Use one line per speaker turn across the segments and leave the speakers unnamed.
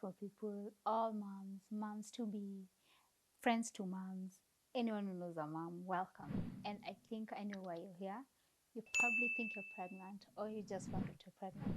beautiful people, all moms, moms to be, friends to moms, anyone who knows a mom, welcome. And I think I know why you're here. You probably think you're pregnant, or you just found out you're pregnant,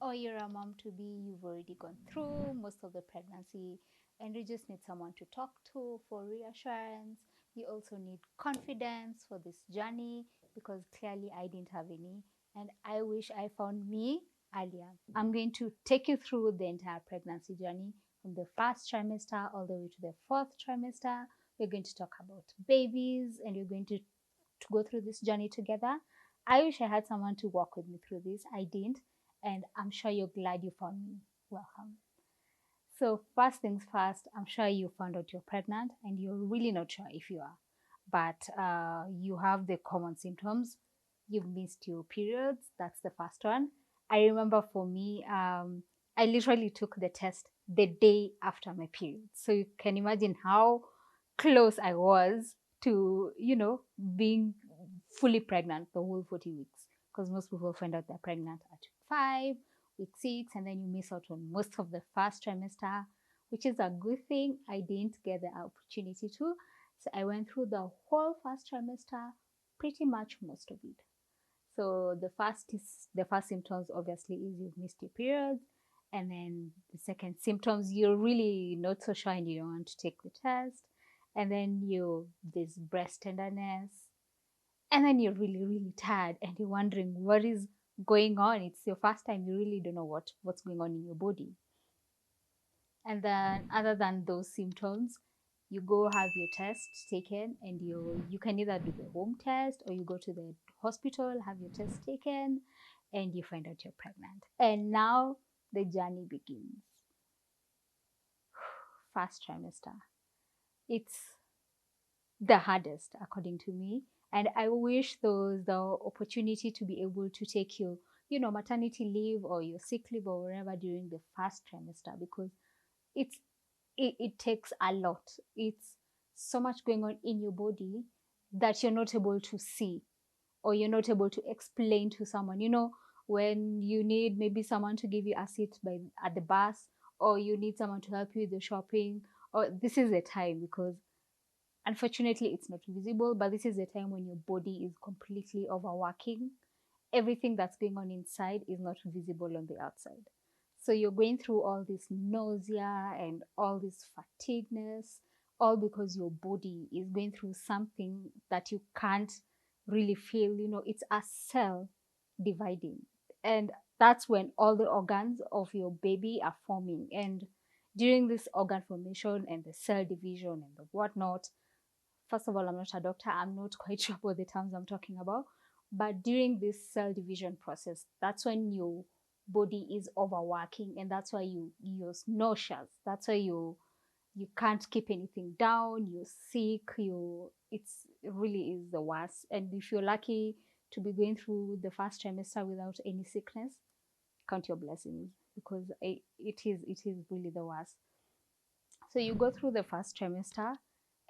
or you're a mom to be, you've already gone through most of the pregnancy, and you just need someone to talk to for reassurance. You also need confidence for this journey because clearly I didn't have any, and I wish I found me earlier. I'm going to take you through the entire pregnancy journey from the first trimester all the way to the fourth trimester. We're going to talk about babies and we're going to go through this journey together. I wish I had someone to walk with me through this. I didn't, and I'm sure you're glad you found me. Welcome. So, first things first, I'm sure you found out you're pregnant and you're really not sure if you are, but you have the common symptoms. You've missed your periods. That's the first one. I remember for me, I literally took the test the day after my period. So you can imagine how close I was to, being fully pregnant the whole 40 weeks. Because most people find out they're pregnant at week 5, week 6, and then you miss out on most of the first trimester, which is a good thing. I didn't get the opportunity to. So I went through the whole first trimester, pretty much most of it. So the first symptoms obviously is you've missed your periods, and then the second symptoms you're really not so sure and you don't want to take the test, and then this breast tenderness, and then you're really really tired and you're wondering what is going on. It's your first time, you really don't know what's going on in your body. And then other than those symptoms, you go have your test taken, and you can either do the home test or you go to the hospital, have your test taken, and you find out you're pregnant. And now the journey begins. First trimester. It's the hardest according to me. And I wish there was the opportunity to be able to take your, maternity leave or your sick leave or whatever during the first trimester, because it's it takes a lot. It's so much going on in your body that you're not able to see or you're not able to explain to someone. When you need maybe someone to give you a seat at the bus, or you need someone to help you with the shopping, or this is the time, because unfortunately it's not visible, but this is the time when your body is completely overworking. Everything that's going on inside is not visible on the outside. So you're going through all this nausea and all this fatigueness, all because your body is going through something that you can't really feel. It's a cell dividing. And that's when all the organs of your baby are forming. And during this organ formation and the cell division and the whatnot, first of all, I'm not a doctor. I'm not quite sure what the terms I'm talking about. But during this cell division process, that's when your body is overworking, and that's why you're nauseous. That's why you can't keep anything down. You're sick. It really is the worst. And if you're lucky to be going through the first trimester without any sickness, count your blessings, because it is really the worst. So you go through the first trimester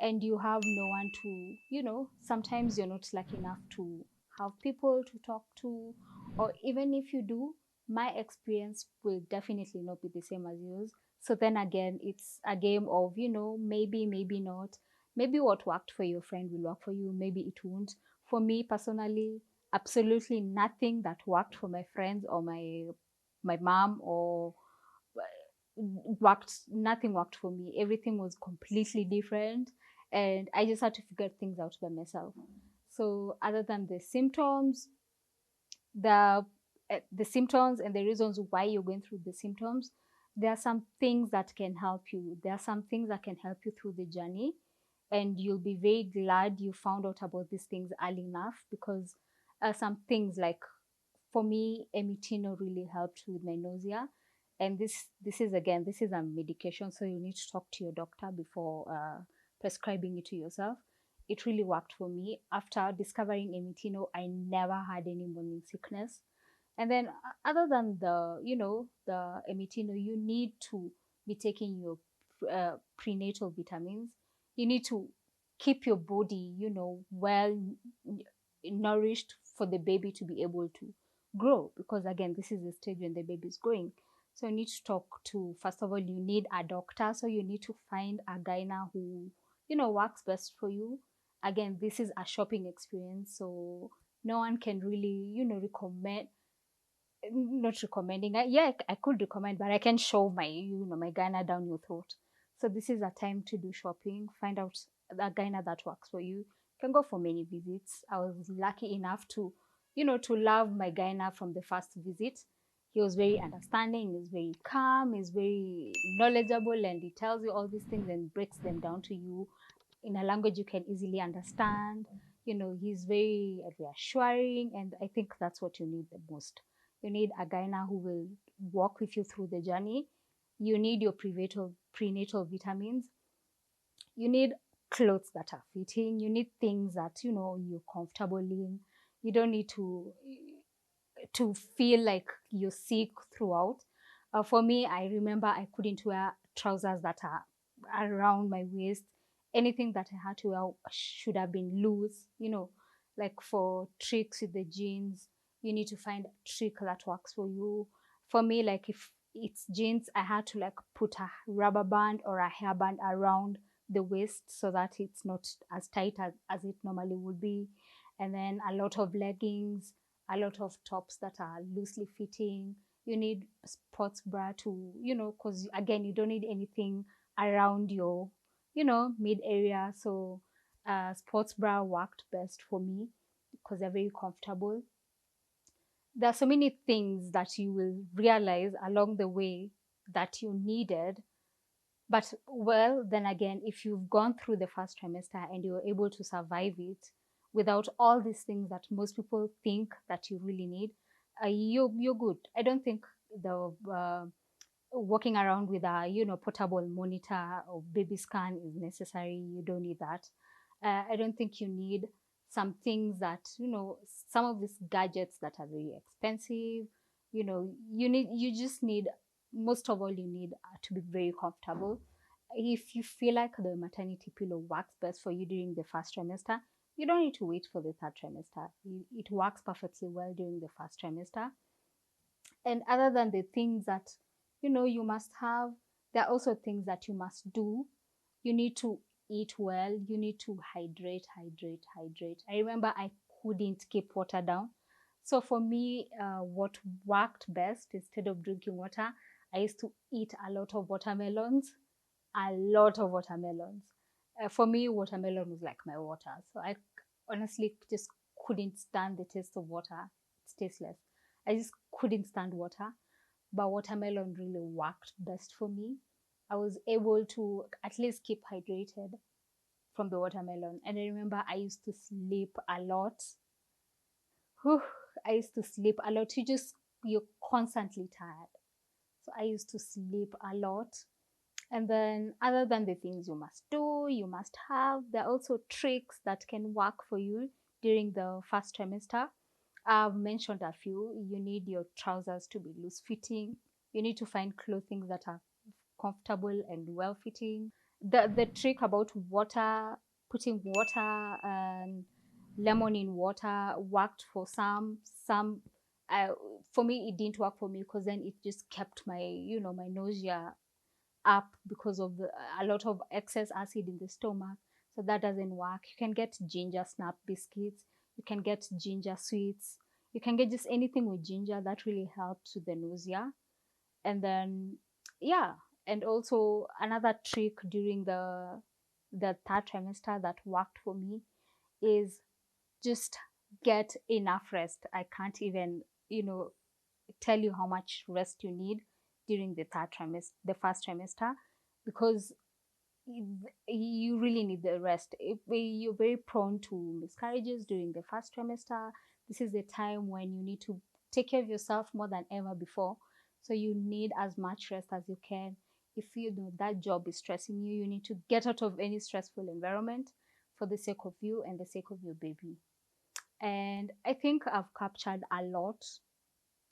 and you have no one to, sometimes you're not lucky enough to have people to talk to, or even if you do, my experience will definitely not be the same as yours. So then again, it's a game of, maybe, maybe not. Maybe what worked for your friend will work for you, maybe it won't. For me personally, absolutely nothing that worked for my friends or my mom or nothing worked for me. Everything was completely different, and I just had to figure things out by myself. So other than the the symptoms and the reasons why you're going through the symptoms, there are some things that can help you. There are some things that can help you through the journey, and you'll be very glad you found out about these things early enough, because some things like, for me, emitino really helped with my nausea. And this is a medication, so you need to talk to your doctor before prescribing it to yourself. It really worked for me. After discovering emitino, I never had any morning sickness. And then other than the emitino, you need to be taking your prenatal vitamins. You need to keep your body, well nourished for the baby to be able to grow, because again, this is the stage when the baby is growing. So you need to talk to, first of all, you need a doctor. So you need to find a gyna who, works best for you. Again, this is a shopping experience. So no one can really, recommend, not recommending. Yeah, I could recommend, but I can show my gyna down your throat. So this is a time to do shopping. Find out a gyna that works for you. You can go for many visits. I was lucky enough to love my gyna from the first visit. He was very understanding. He's very calm. He's very knowledgeable, and he tells you all these things and breaks them down to you in a language you can easily understand. He's very reassuring, and I think that's what you need the most. You need a gyna who will walk with you through the journey. You need your prenatal vitamins. You need clothes that are fitting. You need things that you're comfortable in. You don't need to feel like you're sick throughout. For me, I remember I couldn't wear trousers that are around my waist. Anything that I had to wear should have been loose, like for tricks with the jeans. You need to find a trick that works for you. For me, like if it's jeans, I had to like put a rubber band or a hairband around the waist so that it's not as tight as it normally would be. And then a lot of leggings, a lot of tops that are loosely fitting. You need sports bra to, because again, you don't need anything around your, mid area. So sports bra worked best for me because they're very comfortable. There are so many things that you will realize along the way that you needed. But well, then again, if you've gone through the first trimester and you're able to survive it without all these things that most people think that you really need, you're good. I don't think the walking around with a portable monitor or baby scan is necessary. You don't need that. I don't think you need some things that some of these gadgets that are very expensive. You just need, most of all, you need to be very comfortable. If you feel like the maternity pillow works best for you during the first trimester, you don't need to wait for the third trimester. It works perfectly well during the first trimester. And other than the things that you must have, there are also things that you must do. You need to eat well. You need to hydrate. I remember I couldn't keep water down. So for me, what worked best, instead of drinking water, I used to eat a lot of watermelons. A lot of watermelons. For me, watermelon was like my water. So I honestly just couldn't stand the taste of water. It's tasteless. I just couldn't stand water. But watermelon really worked best for me. I was able to at least keep hydrated from the watermelon. And I remember I used to sleep a lot. Whew, I used to sleep a lot. You're constantly tired. So I used to sleep a lot. And then, other than the things you must do, you must have, there are also tricks that can work for you during the first trimester. I've mentioned a few. You need your trousers to be loose fitting. You need to find clothing that are comfortable and well fitting. The trick about water, putting water and lemon in water worked for some. Uh, for me, it didn't work for me because then it just kept my nausea up because of a lot of excess acid in the stomach. So that doesn't work. You can get ginger snap biscuits. You can get ginger sweets. You can get just anything with ginger that really helps with the nausea. And then, yeah. And also another trick during the third trimester that worked for me is just get enough rest. I can't even, tell you how much rest you need during the first trimester, because you really need the rest. If you're very prone to miscarriages during the first trimester, this is the time when you need to take care of yourself more than ever before. So you need as much rest as you can. If you know that job is stressing you, you need to get out of any stressful environment for the sake of you and the sake of your baby. And I think I've captured a lot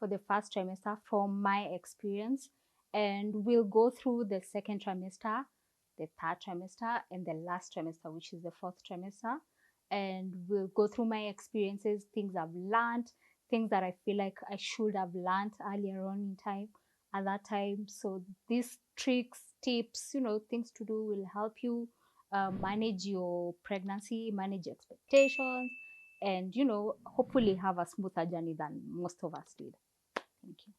for the first trimester from my experience, and we'll go through the second trimester, the third trimester, and the last trimester, which is the fourth trimester. And we'll go through my experiences, things I've learned, things that I feel like I should have learned earlier on in time, at that time. So these tricks, tips, things to do will help you manage your pregnancy, manage expectations, and hopefully have a smoother journey than most of us did. Thank you.